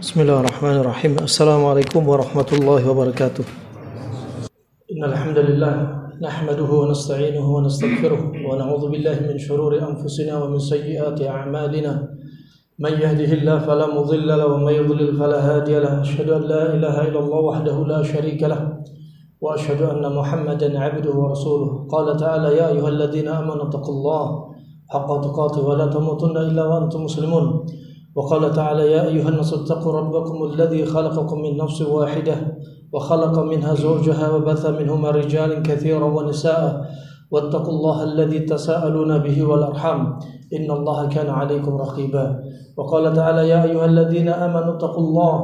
Bismillahirrahmanirrahim. Assalamualaikum warahmatullahi wabarakatuh. Innal hamdalillah nahmaduhu wa nasta'inuhu wa nastaghfiruh wa na'udzu billahi min shururi anfusina wa min sayyiati a'malina. Man yahdihillahu fala mudilla lahu wa may yudlil fala hadiya lahu. Asyhadu an la ilaha illallah wahdahu la syarika lahu wa asyhadu anna Muhammadan 'abduhu wa rasuluh. Qala ta'ala ya ayyuhalladzina amanu taqullaha haqqa tuqatih wa la tamutunna illa wa antum muslimun. وقال تعالى يا أيها الناس اتقوا ربكم الذي خلقكم من نفس واحدة وخلق منها زوجها وبث منهما رجالا كثيرا ونساء واتقوا الله الذي تساءلون به والأرحام إن الله كان عليكم رقيبا وقال تعالى يا أيها الذين آمنوا اتقوا الله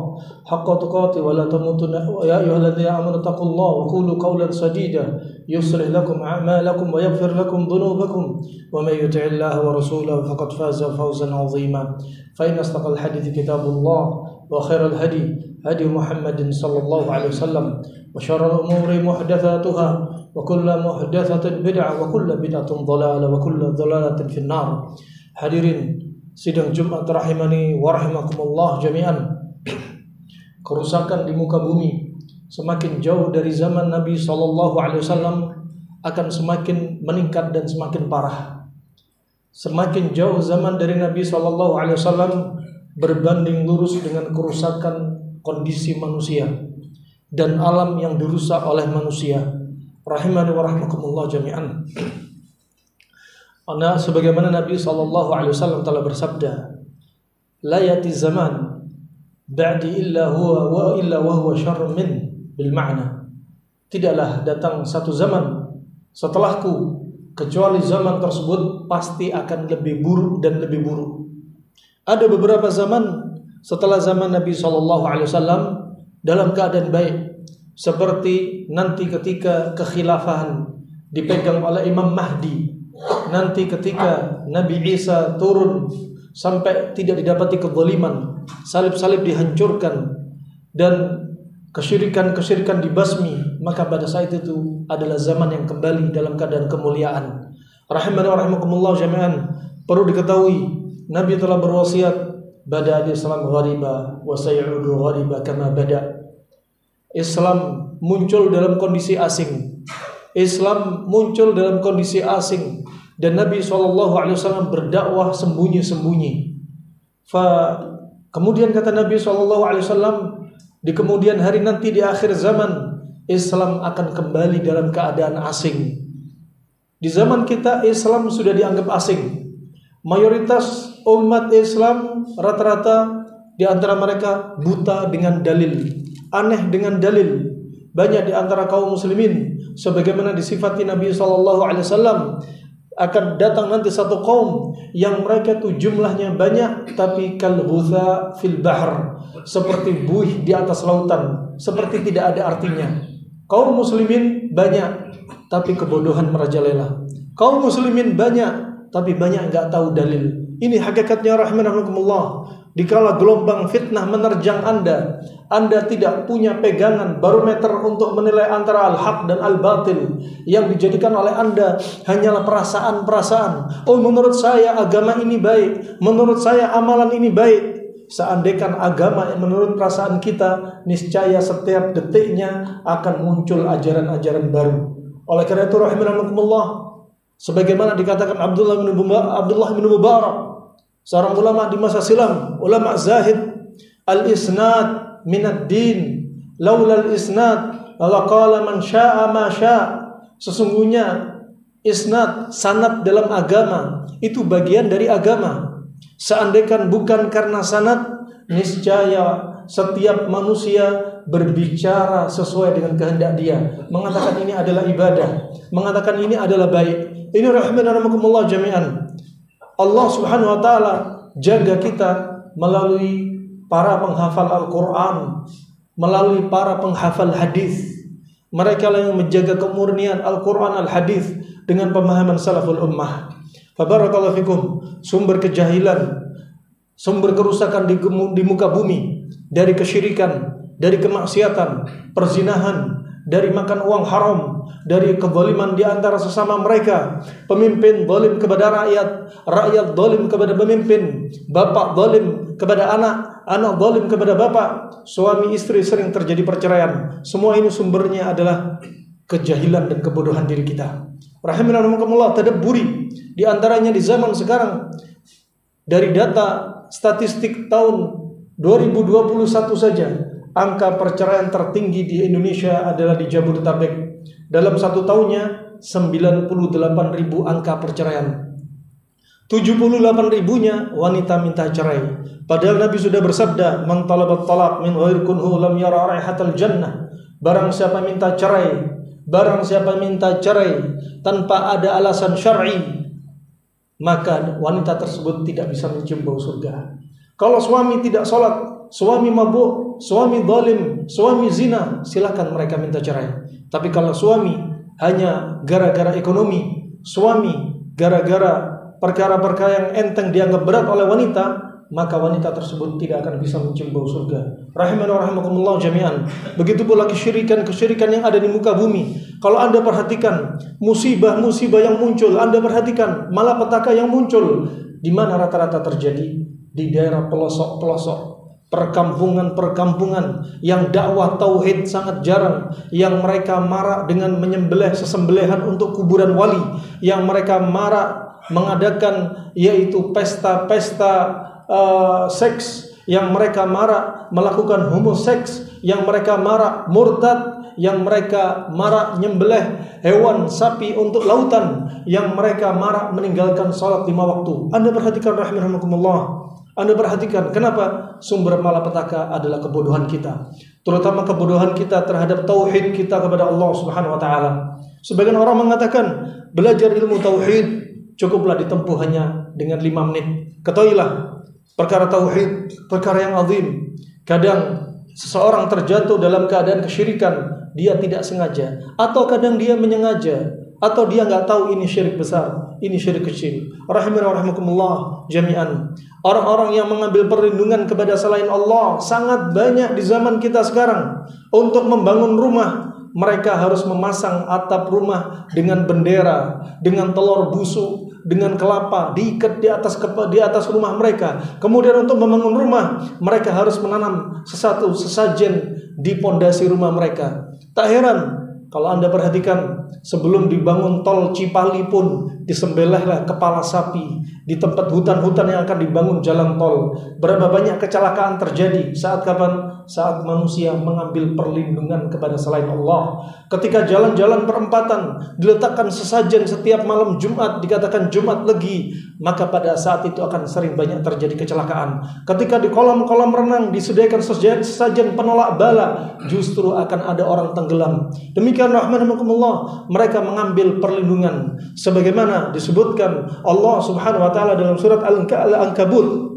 حق تقاته ولا تموتن يا أيها الذين آمنوا اتقوا الله وقولوا قولا سديدا يصلح لكم أعمالكم ويغفر لكم ذنوبكم ومن يطع الله ورسوله فقد فاز فوزا عظيما فإن أصدق الحديث كتاب الله وخير الهدي هدي محمد صلى الله عليه وسلم وشر الأمور محدثاتها وكل محدثة بدعة وكل بدعة ضلالة وكل ضلالة في النار. Hadirin sidang Jumat rahimani wa rahimakumullah jami'an. Kerusakan di muka bumi semakin jauh dari zaman Nabi SAW akan semakin meningkat dan semakin parah. Semakin jauh zaman dari Nabi SAW berbanding lurus dengan kerusakan kondisi manusia dan alam yang dirusak oleh manusia. Rahimani wa rahimakumullah jami'an. Sebagaimana Nabi SAW telah bersabda, la yati zaman ba'di illa huwa syarrun min bil ma'na. Tidaklah datang satu zaman setelahku kecuali zaman tersebut pasti akan lebih buruk dan lebih buruk. Ada beberapa zaman setelah zaman Nabi SAW dalam keadaan baik, seperti nanti ketika kekhilafahan dipegang oleh Imam Mahdi, nanti ketika Nabi Isa turun sampai tidak didapati kezaliman, salib-salib dihancurkan dan kesyirikan dibasmi, maka pada saat itu adalah zaman yang kembali dalam keadaan kemuliaan. Rahimani wa rahimakumullah jami'an. Perlu diketahui Nabi telah berwasiat, bada al-Islam ghariba wa sayudu ghariba kama bada. Islam muncul dalam kondisi asing. Islam muncul dalam kondisi asing dan Nabi SAW berdakwah sembunyi-sembunyi. Kemudian kata Nabi SAW, di kemudian hari nanti di akhir zaman Islam akan kembali dalam keadaan asing. Di zaman kita Islam sudah dianggap asing. Mayoritas umat Islam rata-rata di antara mereka buta dengan dalil, aneh dengan dalil. Banyak di antara kaum muslimin sebagaimana disifati Nabi SAW, akan datang nanti satu kaum yang mereka itu jumlahnya banyak tapi kal ghutha fil bahr, seperti buih di atas lautan, seperti tidak ada artinya. Kaum muslimin banyak tapi kebodohan merajalela. Kaum muslimin banyak tapi banyak enggak tahu dalil. Ini hakikatnya rahimakumullah. Dikala gelombang fitnah menerjang Anda tidak punya pegangan barometer untuk menilai antara al-haq dan al-batil. Yang dijadikan oleh Anda hanyalah perasaan-perasaan. Oh, menurut saya agama ini baik, menurut saya amalan ini baik. Seandainya agama yang menurut perasaan kita, niscaya setiap detiknya akan muncul ajaran-ajaran baru. Oleh karena itu rahimakumullah, sebagaimana dikatakan Abdullah bin Mubarak, seorang ulama di masa silam, ulama zahid, al-isnad minad din, laula al-isnad laqala man syaa ma syaa. Sesungguhnya isnad, sanad dalam agama itu bagian dari agama. Seandainya bukan karena sanad, niscaya setiap manusia berbicara sesuai dengan kehendak dia, mengatakan ini adalah ibadah, mengatakan ini adalah baik. Ini rahimakumullah jami'an. Allah Subhanahu wa taala jaga kita melalui para penghafal Al-Qur'an, melalui para penghafal hadis. Mereka yang menjaga kemurnian Al-Qur'an al-hadis dengan pemahaman salaful ummah. Fabarakallahu fikum. Sumber kejahilan, sumber kerusakan di muka bumi dari kesyirikan, dari kemaksiatan, perzinahan, dari makan uang haram, dari kezaliman di antara sesama mereka, pemimpin zalim kepada rakyat, rakyat zalim kepada pemimpin, bapak zalim kepada anak, anak zalim kepada bapak, suami istri sering terjadi perceraian. Semua ini sumbernya adalah kejahilan dan kebodohan diri kita. Rahimanallah, tadabburi. Di antaranya di zaman sekarang, dari data statistik tahun 2021 saja, angka perceraian tertinggi di Indonesia adalah di Jabodetabek. Dalam satu tahunnya 98.000 angka perceraian. 78.000-nya wanita minta cerai. Padahal Nabi sudah bersabda, "Man talabat talaq min ghairi kunhu lam yara raihatal jannah." Barang siapa minta cerai, tanpa ada alasan syar'i, maka wanita tersebut tidak bisa mencium bau surga. Kalau suami tidak sholat, suami mabuk, suami zalim, suami zina, silakan mereka minta cerai. Tapi kalau suami hanya gara-gara ekonomi, suami gara-gara perkara-perkara yang enteng dianggap berat oleh wanita, maka wanita tersebut tidak akan bisa mencium bau surga. Rahimanallah jami'an. Begitu pula kesyirikan yang ada di muka bumi. Kalau Anda perhatikan musibah-musibah yang muncul, Anda perhatikan malapetaka yang muncul, di mana rata-rata terjadi? Di daerah pelosok-pelosok, perkampungan-perkampungan yang dakwah tauhid sangat jarang, yang mereka marak dengan menyembelih sesembelihan untuk kuburan wali, yang mereka marak mengadakan yaitu pesta-pesta seks, yang mereka marak melakukan homoseks, yang mereka marak murtad, yang mereka marak nyembelih hewan sapi untuk lautan, yang mereka marak meninggalkan sholat 5 waktu. Anda perhatikan rahimakumullah. Anda perhatikan kenapa? Sumber malapetaka adalah kebodohan kita, terutama kebodohan kita terhadap tauhid kita kepada Allah Subhanahu wa taala. Sebagian orang mengatakan belajar ilmu tauhid cukuplah ditempuh hanya dengan 5 menit. Ketahuilah, perkara tauhid perkara yang azim. Kadang seseorang terjatuh dalam keadaan kesyirikan, dia tidak sengaja, atau kadang dia menyengaja, atau dia nggak tahu ini syirik besar, ini syirik kecil. Rahimakumullah jami'an. Orang-orang yang mengambil perlindungan kepada selain Allah sangat banyak di zaman kita sekarang. Untuk membangun rumah, mereka harus memasang atap rumah dengan bendera, dengan telur busuk, dengan kelapa diikat di atas rumah mereka. Kemudian untuk membangun rumah, mereka harus menanam sesajen di pondasi rumah mereka. Tak heran kalau Anda perhatikan, sebelum dibangun tol Cipali pun disembelihlah kepala sapi di tempat hutan-hutan yang akan dibangun jalan tol. Berapa banyak kecelakaan terjadi saat kapan? Saat manusia mengambil perlindungan kepada selain Allah. Ketika jalan-jalan perempatan diletakkan sesajen setiap malam Jumat, dikatakan Jumat Legi, maka pada saat itu akan sering banyak terjadi kecelakaan. Ketika di kolam-kolam renang disediakan sesajen penolak bala, justru akan ada orang tenggelam. Demikian rahmanakumullah, mereka mengambil perlindungan sebagaimana disebutkan Allah Subhanahu wa taala dalam surat Al-Ankabut.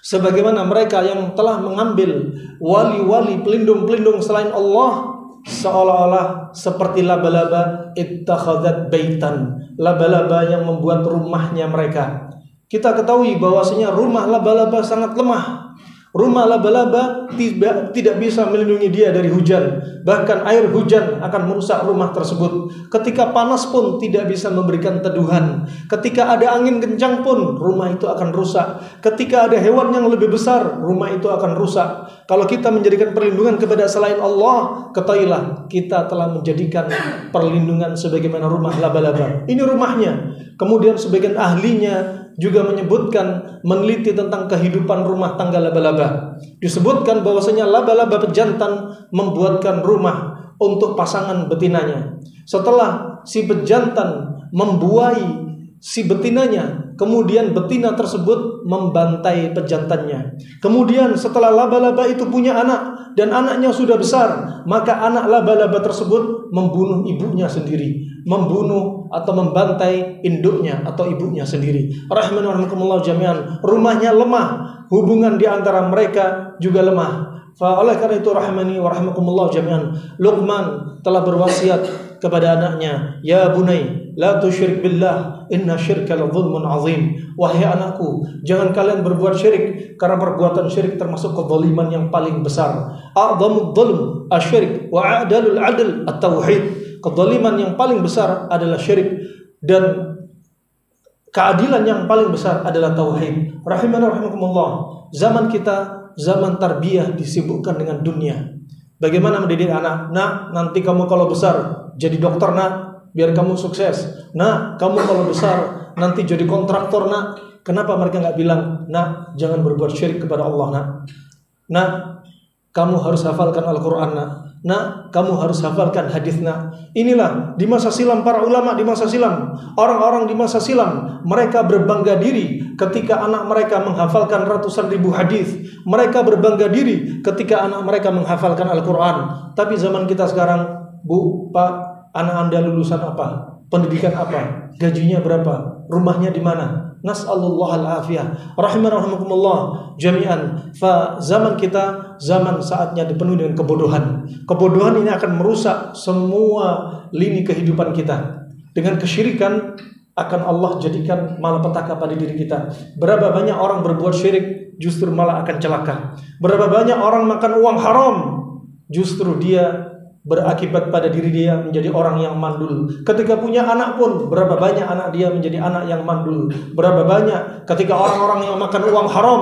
Sebagaimana mereka yang telah mengambil wali-wali pelindung-pelindung selain Allah, seolah-olah seperti laba-laba ittakhadzat baitan, laba-laba yang membuat rumahnya mereka. Kita ketahui bahwasanya rumah laba-laba sangat lemah. Rumah laba-laba tidak bisa melindungi dia dari hujan. Bahkan air hujan akan merusak rumah tersebut. Ketika panas pun tidak bisa memberikan teduhan. Ketika ada angin kencang pun rumah itu akan rusak. Ketika ada hewan yang lebih besar, rumah itu akan rusak. Kalau kita menjadikan perlindungan kepada selain Allah, ketahuilah kita telah menjadikan perlindungan sebagaimana rumah laba-laba. Ini rumahnya. Kemudian sebagian ahlinya juga menyebutkan, meneliti tentang kehidupan rumah tangga laba-laba. Disebutkan bahwasanya laba-laba pejantan membuatkan rumah untuk pasangan betinanya. Setelah si pejantan membuai si betinanya, kemudian betina tersebut membantai pejantannya. Kemudian setelah laba-laba itu punya anak dan anaknya sudah besar, maka anak laba-laba tersebut membunuh ibunya sendiri, membunuh atau membantai induknya atau ibunya sendiri. Rahimahumullah jami'an. Rumahnya lemah, hubungan di antara mereka juga lemah. Oleh karena itu rahimani wa rahimakumullah jami'an, Luqman telah berwasiat kepada anaknya, "Ya bunai, la tusyrik billah, inna syirka la dzulmun azim." Wahai anakku, jangan kalian berbuat syirik, karena perbuatan syirik termasuk kezaliman yang paling besar. A'dhamud dzulm asyirik wa a'dalul 'adl at-tauhid. Kezaliman yang paling besar adalah syirik, dan keadilan yang paling besar adalah tauhid. Rahimanallah. Zaman kita zaman tarbiyah disibukkan dengan dunia. Bagaimana mendidik anak? Nak, nanti kamu kalau besar jadi dokter nak, biar kamu sukses. Nak, kamu kalau besar nanti jadi kontraktor nak. Kenapa mereka nggak bilang, nak, jangan berbuat syirik kepada Allah nak. Nak, kamu harus hafalkan Al-Quran nak. Nak, kamu harus hafalkan hadis nak. Inilah di masa silam para ulama, di masa silam orang-orang di masa silam, mereka berbangga diri ketika anak mereka menghafalkan ratusan ribu hadis. Mereka berbangga diri ketika anak mereka menghafalkan Al-Quran. Tapi zaman kita sekarang, Bu, Pak, anak Anda lulusan apa? Pendidikan apa? Gajinya berapa? Rumahnya di mana? Nas'alullah al-afiyah. Rahimakumullah jami'an. Zaman kita, zaman saatnya dipenuhi dengan kebodohan. Kebodohan ini akan merusak semua lini kehidupan kita. Dengan kesyirikan akan Allah jadikan malapetaka pada diri kita. Berapa banyak orang berbuat syirik, justru malah akan celaka. Berapa banyak orang makan uang haram, justru dia berakibat pada diri dia menjadi orang yang mandul. Ketika punya anak pun, berapa banyak anak dia menjadi anak yang mandul. Berapa banyak ketika orang-orang yang makan uang haram,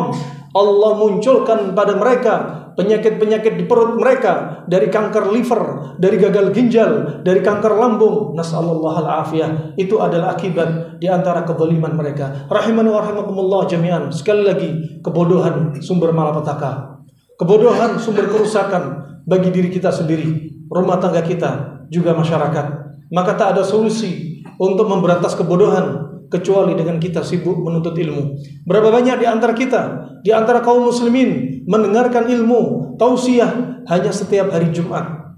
Allah munculkan pada mereka penyakit-penyakit di perut mereka, dari kanker liver, dari gagal ginjal, dari kanker lambung. Nas'alullah al-afiyah. Itu adalah akibat di antara kezaliman mereka. Rahimani wa rahimakumullah jami'an. Sekali lagi, kebodohan sumber malapetaka. Kebodohan sumber kerusakan bagi diri kita sendiri, rumah tangga kita, juga masyarakat. Maka tak ada solusi untuk memberantas kebodohan kecuali dengan kita sibuk menuntut ilmu. Berapa banyak di antara kita, di antara kaum muslimin, mendengarkan ilmu, tausiah hanya setiap hari Jumat.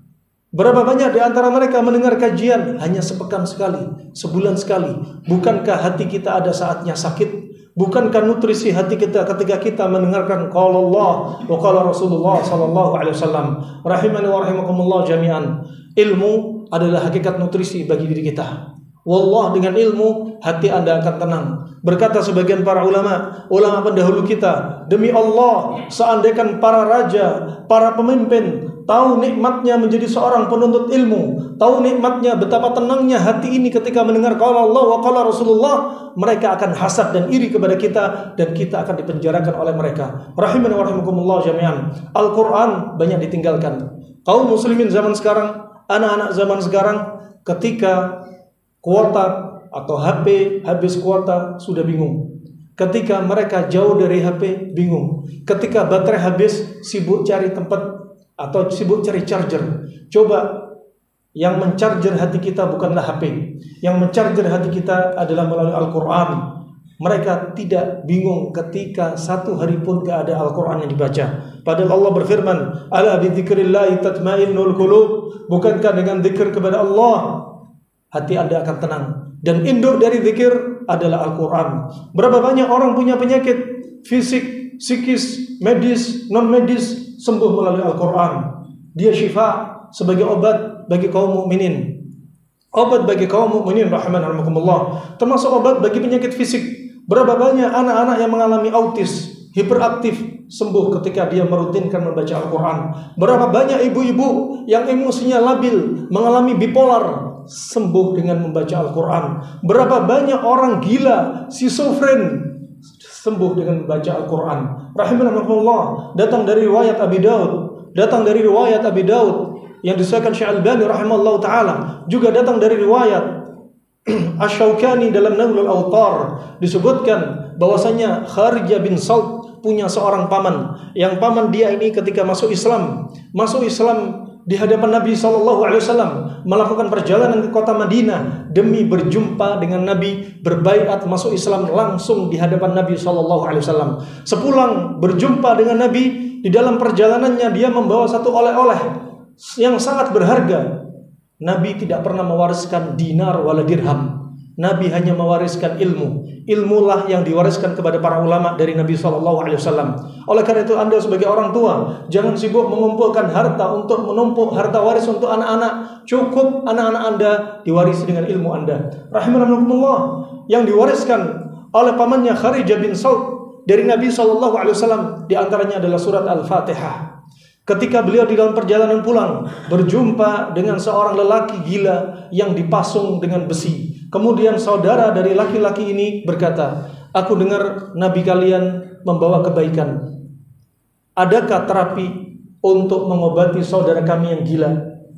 Berapa banyak di antara mereka mendengar kajian hanya sepekan sekali, sebulan sekali. Bukankah hati kita ada saatnya sakit? Bukankah nutrisi hati kita ketika kita mendengarkan qala Allah wa qala Rasulullah sallallahu alaihi wasallam? Rahimani wa rahimakumullah jami'an. Ilmu adalah hakikat nutrisi bagi diri kita. Wallah, dengan ilmu hati Anda akan tenang. Berkata sebagian para ulama pendahulu kita, demi Allah, seandainya para raja, para pemimpin tahu nikmatnya menjadi seorang penuntut ilmu, tahu nikmatnya betapa tenangnya hati ini ketika mendengar qala Allah wa qala Rasulullah, mereka akan hasad dan iri kepada kita, dan kita akan dipenjarakan oleh mereka. Rahimani wa rahimakumullah jami'an. Al-Quran banyak ditinggalkan. Kaum muslimin zaman sekarang, anak-anak zaman sekarang, ketika kuota atau HP habis kuota sudah bingung. Ketika mereka jauh dari HP bingung. Ketika baterai habis sibuk cari tempat atau sibuk cari charger. Coba, yang mencarger hati kita bukanlah HP. Yang mencarger hati kita adalah melalui Al-Quran. Mereka tidak bingung ketika satu hari pun gak ada Al-Quran yang dibaca. Padahal Allah berfirman, ala bidzikrillahi tatmainnul qulub. Bukankah dengan zikir kepada Allah hati Anda akan tenang? Dan induk dari zikir adalah Al-Quran. Berapa banyak orang punya penyakit fisik, psikis, medis, non-medis, sembuh melalui Al-Quran. Dia syifa sebagai obat bagi kaum mukminin. Obat bagi kaum mukminin rahimani wa rahimakumullah. Termasuk obat bagi penyakit fisik. Berapa banyak anak-anak yang mengalami autis, hiperaktif, sembuh ketika dia merutinkan membaca Al-Quran. Berapa banyak ibu-ibu yang emosinya labil, mengalami bipolar, sembuh dengan membaca Al-Quran. Berapa banyak orang gila, schizofren, sembuh dengan membaca Al-Quran. Rahimahullah. Datang dari riwayat Abi Daud, yang disahkan Syekh Albani rahimahullah ta'ala. Juga datang dari riwayat Asy-Syaukani dalam Nailul Awtar, disebutkan bahwasanya Kharijah bin Salt punya seorang paman, yang paman dia ini ketika masuk Islam di hadapan Nabi SAW, melakukan perjalanan ke kota Madinah demi berjumpa dengan Nabi, berbaiat masuk Islam langsung di hadapan Nabi SAW. Sepulang berjumpa dengan Nabi, di dalam perjalanannya dia membawa satu oleh-oleh yang sangat berharga. Nabi tidak pernah mewariskan dinar wala dirham. Nabi hanya mewariskan ilmu. Ilmulah yang diwariskan kepada para ulama dari Nabi SAW. Oleh karena itu, Anda sebagai orang tua, jangan sibuk mengumpulkan harta untuk menumpuk harta waris untuk anak-anak. Cukup anak-anak Anda diwarisi dengan ilmu Anda. Rahimahumullah. Yang diwariskan oleh pamannya Kharijah bin Salt dari Nabi SAW, di antaranya adalah surat Al-Fatihah. Ketika beliau di dalam perjalanan pulang, berjumpa dengan seorang lelaki gila yang dipasung dengan besi. Kemudian saudara dari laki-laki ini berkata, aku dengar Nabi kalian membawa kebaikan. adakah terapi untuk mengobati saudara kami yang gila?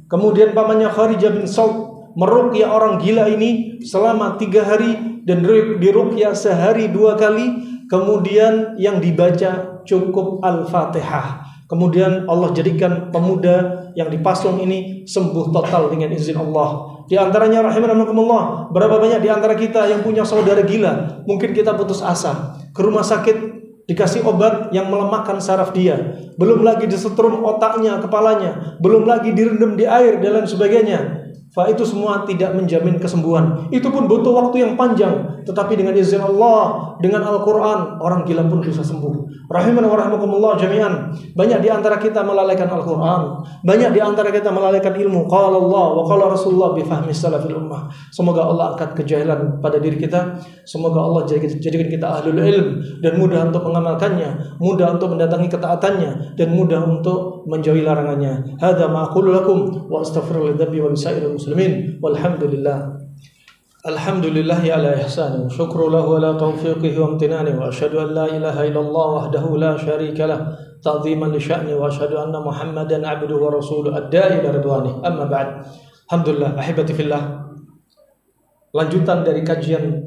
Kemudian pamannya Kharijah bin Saud meruqyah orang gila ini selama 3 hari dan diruqyah sehari 2 kali. Kemudian yang dibaca cukup Al-Fatihah. Kemudian Allah jadikan pemuda yang dipasung ini sembuh total dengan izin Allah. Di antaranya rahimakumullah, berapa banyak di antara kita yang punya saudara gila? Mungkin kita putus asa, ke rumah sakit dikasih obat yang melemahkan saraf dia, belum lagi disetrum otaknya, kepalanya, belum lagi direndam di air dan lain sebagainya. Itu semua tidak menjamin kesembuhan. Itu pun butuh waktu yang panjang. Tetapi dengan izin Allah, dengan Al-Quran, orang gila pun bisa sembuh. Rahimana wa rahimakumullah jami'an. Banyak di antara kita melalaikan Al-Quran. Banyak di antara kita melalaikan ilmu. Qala Allah wa qala Rasulullah bifahmi salafil ummah. Semoga Allah angkat kejahilan pada diri kita. Semoga Allah jadikan kita ahlul ilm dan mudah untuk mengamalkannya, mudah untuk mendatangi ketaatannya, dan mudah untuk menjauhi larangannya. Hadza ma aqulu lakum wa astaghfiru lidzabi wa lisairil muslimin walhamdulillah. Alhamdulillah ala ihsani wa syukru lahu ala taufiqihi wa amtinani wa asyhadu an la ilaha illallah wahdahu la syarika lah ta'ziman li sya'ni wa asyhadu anna Muhammadan abduhu wa rasuluhu ad-da'i ila ridwani. Amma ba'd. Alhamdulillah ahibati fillah. Lanjutan dari kajian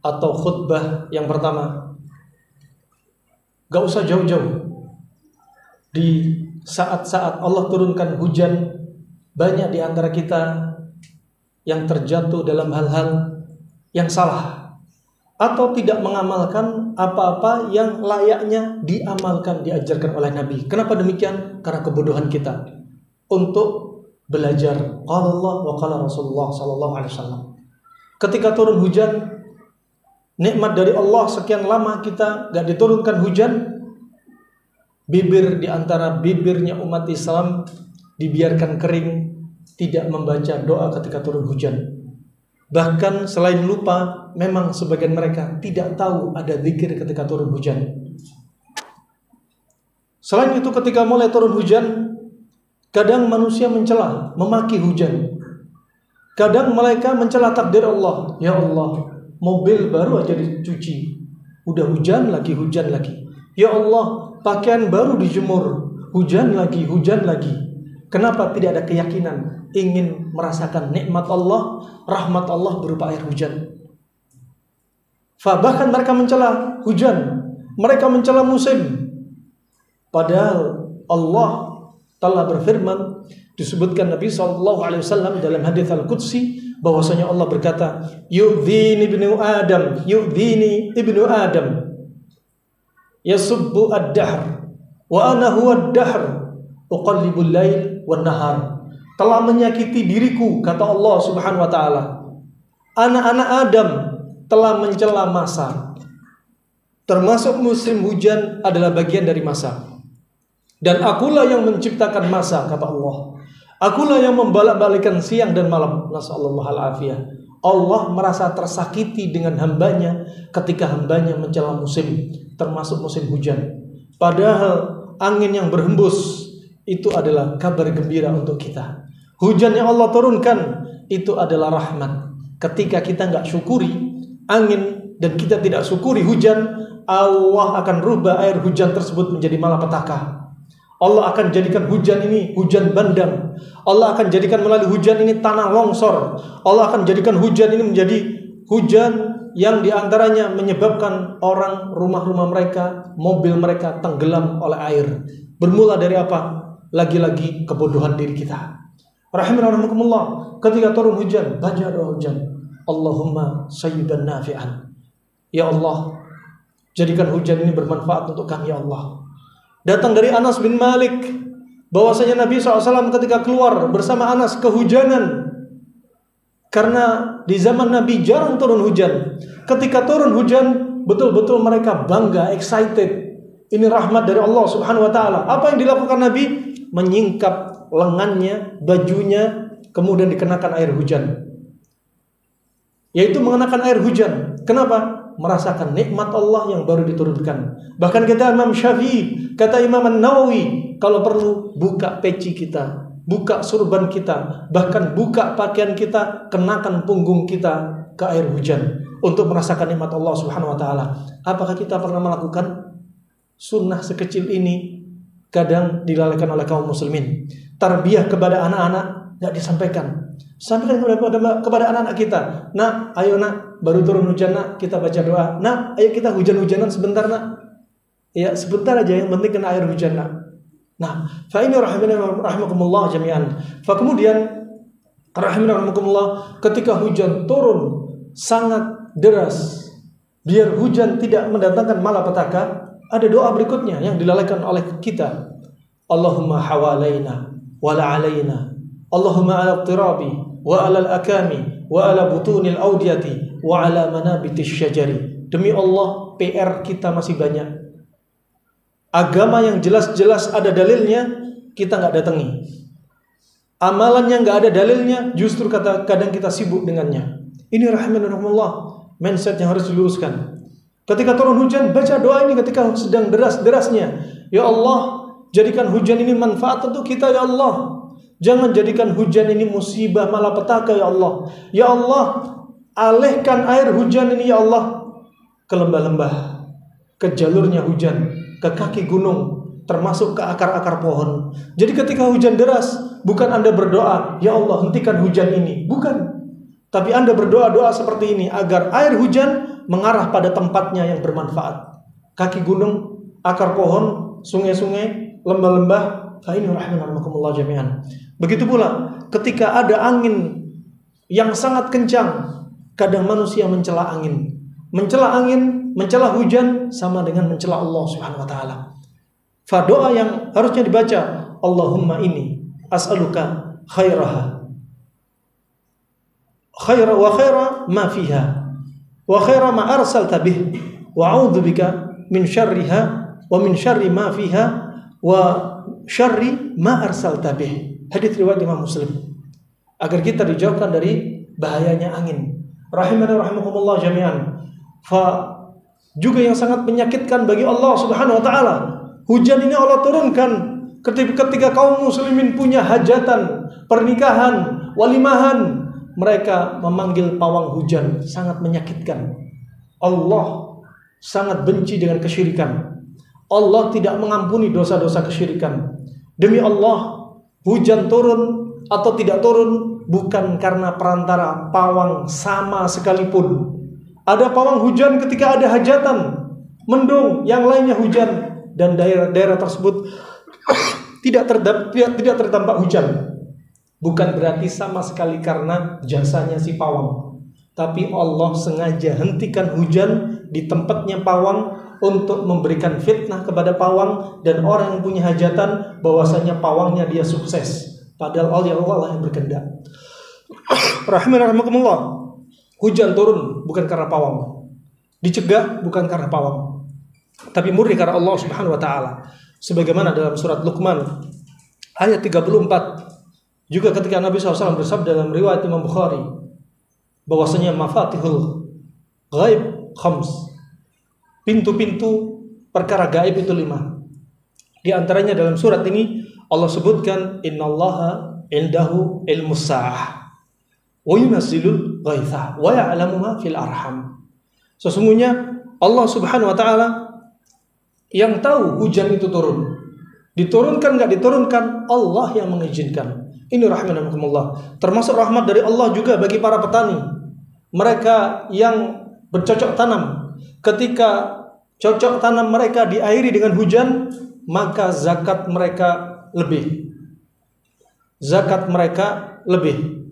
atau khutbah yang pertama. Gak usah jauh-jauh. Di saat-saat Allah turunkan hujan, banyak di antara kita yang terjatuh dalam hal-hal yang salah atau tidak mengamalkan apa-apa yang layaknya diamalkan, diajarkan oleh Nabi. Kenapa demikian? Karena kebodohan kita untuk belajar qala Allah wa qala Rasulullah sallallahu alaihi wasallam. Ketika turun hujan, nikmat dari Allah, sekian lama kita gak diturunkan hujan, bibir di antara bibirnya umat Islam dibiarkan kering, tidak membaca doa ketika turun hujan. Bahkan selain lupa, memang sebagian mereka tidak tahu ada zikir ketika turun hujan. Selain itu, ketika mulai turun hujan, kadang manusia mencela, memaki hujan. Kadang mereka mencela takdir Allah. Ya Allah, mobil baru aja dicuci, udah hujan lagi, hujan lagi. Ya Allah, pakaian baru dijemur, hujan lagi, hujan lagi. Kenapa tidak ada keyakinan ingin merasakan nikmat Allah, rahmat Allah berupa air hujan? Bahkan mereka mencela hujan, mereka mencela musim. Padahal Allah telah berfirman, disebutkan Nabi SAW dalam hadits Al-Qudsi, bahwasanya Allah berkata, yu'dhini ibnu Adam, yasubbu ad-dahr, wa ana huwa ad-dahr, uqallibul lail wan nahar. Telah menyakiti diriku, kata Allah Subhanahu wa taala. Anak-anak Adam telah mencela masa. Termasuk musim hujan adalah bagian dari masa. Dan akulah yang menciptakan masa, kata Allah. Akulah yang membalak-balikan siang dan malam. Nasallallahu al-afiyah. Allah merasa tersakiti dengan hambanya ketika hambanya mencela musim, termasuk musim hujan. Padahal angin yang berhembus itu adalah kabar gembira untuk kita. Hujan yang Allah turunkan itu adalah rahmat. Ketika kita nggak syukuri angin dan kita tidak syukuri hujan, Allah akan rubah air hujan tersebut menjadi malapetaka. Allah akan jadikan hujan ini hujan bandang. Allah akan jadikan melalui hujan ini tanah longsor. Allah akan jadikan hujan ini menjadi hujan yang diantaranya menyebabkan orang, rumah-rumah mereka, mobil mereka tenggelam oleh air. Bermula dari apa? Lagi-lagi kebodohan diri kita. Rahimahumullah, ketika turun hujan, baca doa hujan. Allahumma sayyiban nafi'an. Ya Allah, jadikan hujan ini bermanfaat untuk kami, ya Allah. Datang dari Anas bin Malik, bahwasanya Nabi SAW ketika keluar bersama Anas kehujanan. Karena di zaman Nabi jarang turun hujan. Ketika turun hujan, betul-betul mereka bangga, excited. Ini rahmat dari Allah Subhanahu wa taala. Apa yang dilakukan Nabi? Menyingkap lengannya, bajunya, kemudian dikenakan air hujan. Yaitu mengenakan air hujan. Kenapa? Merasakan nikmat Allah yang baru diturunkan. Bahkan kata Imam Syafi'i, kata Imam An-Nawawi, kalau perlu buka peci kita, buka surban kita, bahkan buka pakaian kita, kenakan punggung kita ke air hujan untuk merasakan nikmat Allah Subhanahu wa taala. Apakah kita pernah melakukan sunnah sekecil ini kadang dilalaikan oleh kaum muslimin. Tarbiyah kepada anak-anak nggak disampaikan. Sampaikan kepada anak-anak kita. Nak, ayo nak, baru turun hujan nak, kita baca doa. Nak, ayo kita hujan-hujanan sebentar nak. Ya, sebentar aja, yang penting kena air hujan nak. Nah, fa ini rahimakumullah jami'an. Fa kemudian rahimakumullah, ketika hujan turun sangat deras, biar hujan tidak mendatangkan malapetaka, ada doa berikutnya yang dilalaikan oleh kita. Allahumma hawalaina wa la alaina. Allahumma ala tirabi wa ala al-akami wa ala butunil audiyati wa ala manabitis syajari. Demi Allah, PR kita masih banyak. Agama yang jelas-jelas ada dalilnya, kita nggak datangi. Amalan yang nggak ada dalilnya, justru kadang kita sibuk dengannya. Ini rahimahullah, mindset yang harus diluruskan. Ketika turun hujan, baca doa ini ketika sedang deras-derasnya. Ya Allah, jadikan hujan ini manfaat untuk kita ya Allah. Jangan jadikan hujan ini musibah malapetaka ya Allah. Ya Allah, alihkan air hujan ini ya Allah ke lembah-lembah, ke jalurnya hujan, ke kaki gunung, termasuk ke akar-akar pohon. Jadi ketika hujan deras, bukan Anda berdoa, ya Allah hentikan hujan ini, bukan. Tapi Anda berdoa-doa seperti ini agar air hujan mengarah pada tempatnya yang bermanfaat. Kaki gunung, akar pohon, sungai-sungai, lembah-lembah. Fa ini rahimakumullah jami'an. Begitu pula ketika ada angin yang sangat kencang, kadang manusia mencela angin. Mencela angin, mencela hujan sama dengan mencela Allah Subhanahu wa taala. Fa doa yang harusnya dibaca, Allahumma inni as'aluka khairaha. Khaira wa khaira ma fiha wa khaira ma arsalta bih wa a'udzu bika min syarriha wa min syarri ma fiha wa syarri ma arsalta bih. Hadits riwayat Imam Muslim. Agar kita dijauhkan dari bahayanya angin. Rahimani rahimakumullah jami'an. Fa juga yang sangat menyakitkan bagi Allah Subhanahu wa taala. Hujan ini Allah turunkan ketika kaum muslimin punya hajatan, pernikahan, walimahan, mereka memanggil pawang hujan, sangat menyakitkan. Allah sangat benci dengan kesyirikan. Allah tidak mengampuni dosa-dosa kesyirikan. Demi Allah, hujan turun atau tidak turun bukan karena perantara pawang sama sekalipun. Ada pawang hujan ketika ada hajatan, mendung, yang lainnya hujan, dan daerah tersebut tidak terdampak hujan. Bukan berarti sama sekali karena jasanya si pawang, tapi Allah sengaja hentikan hujan di tempatnya pawang untuk memberikan fitnah kepada pawang dan orang yang punya hajatan bahwasanya pawangnya dia sukses, padahal Allah yang berkehendak. Rahimakumullah, hujan turun bukan karena pawang, dicegah bukan karena pawang, tapi murni karena Allah Subhanahu wa taala. Sebagaimana dalam surat Luqman ayat 34, juga ketika Nabi SAW bersabda dalam riwayat Imam Bukhari bahwasanya mafatihul ghaib khams, pintu-pintu perkara gaib itu 5. Di antaranya dalam surat ini Allah sebutkan innallaha indahu ilmus sa'ah wa yunazzilul ghaitha wa ya'lamu ma fil arham. Sesungguhnya Allah Subhanahu wa taala yang tahu hujan itu turun. Diturunkan enggak diturunkan, Allah yang mengizinkan. Ini rahimakumullah. Termasuk rahmat dari Allah juga bagi para petani. Mereka yang bercocok tanam, ketika cocok tanam mereka diairi dengan hujan, maka zakat mereka lebih. Zakat mereka lebih.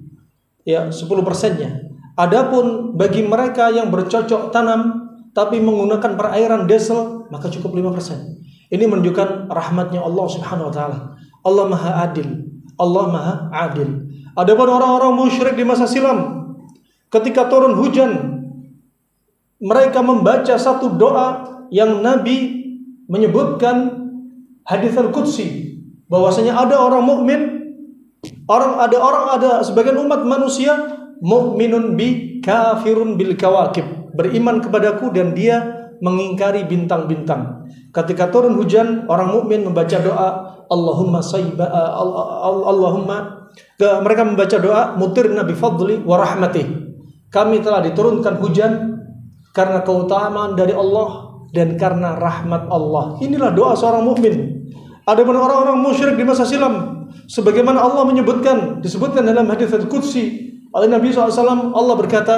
Ya, 10%-nya. Adapun bagi mereka yang bercocok tanam tapi menggunakan perairan desel, maka cukup 5%. Ini menunjukkan rahmatnya Allah Subhanahu wa taala. Allah Maha Adil. Allah Maha Adil. Adapun orang-orang musyrik di masa silam, ketika turun hujan, mereka membaca satu doa yang Nabi menyebutkan hadits al-qudsi, bahwasanya ada orang mukmin, ada sebagian umat manusia mukminun bi kafirun bil kawakib, beriman kepadaku dan dia mengingkari bintang-bintang. Ketika turun hujan, orang mukmin membaca doa Allahumma mereka membaca doa mutirna bi fadli wa rahmatih. Kami telah diturunkan hujan karena keutamaan dari Allah dan karena rahmat Allah. Inilah doa seorang mukmin. Adapun orang-orang musyrik di masa silam, sebagaimana Allah disebutkan dalam hadis Qudsi oleh Nabi SAW, Allah berkata,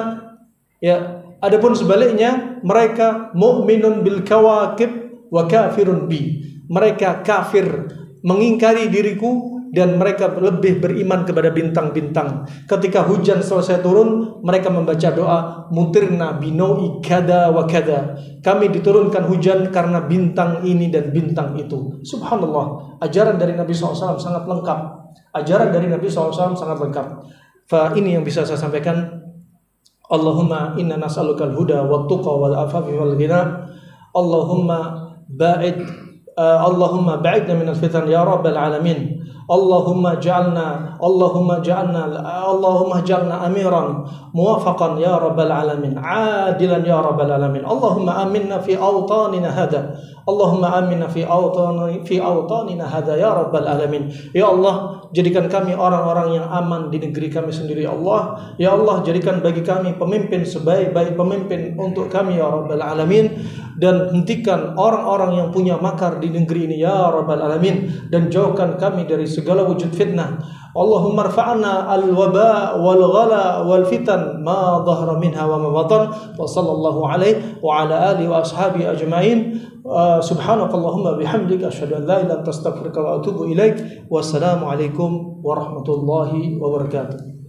ya, adapun sebaliknya mereka mu'minun bil kawakib wa kafirun bi. Mereka kafir, mengingkari diriku, dan mereka lebih beriman kepada bintang-bintang. Ketika hujan selesai turun, mereka membaca doa, mutirna binoi kada wa kada. Kami diturunkan hujan karena bintang ini dan bintang itu. Subhanallah, ajaran dari Nabi SAW sangat lengkap. Ajaran dari Nabi SAW sangat lengkap. Ini yang bisa saya sampaikan. Allahumma inna nas'alukal huda wa tuqa wal afafi wal ghina. Allahumma ba'idna minal fitan ya rabbal alamin. Allahumma ja'alna amiran muwafaqan ya rabbal alamin, adilan ya rabbal alamin. Allahumma aminna fi awtanina hada. Allahumma aminna fi awtanina hada ya rabbal alamin. Ya Allah, jadikan kami orang-orang yang aman di negeri kami sendiri ya Allah. Ya Allah, jadikan bagi kami pemimpin sebaik-baik pemimpin untuk kami ya rabbal alamin, dan hentikan orang-orang yang punya makar di negeri ini ya rabbal alamin, dan jauhkan kami dari segala wujud fitnah. Allahumma rfa'na al-waba wal-ghala wal-fitan ma dhahara minha wa ma batan. Wa sallallahu alaihi wa ala alihi wa ashabihi ajma'in. Subhanakallahumma bihamdika asyhadu an la ilaha illa anta astaghfiruka wa atubu ilaik. Wassalamu alaikum warahmatullahi wabarakatuh.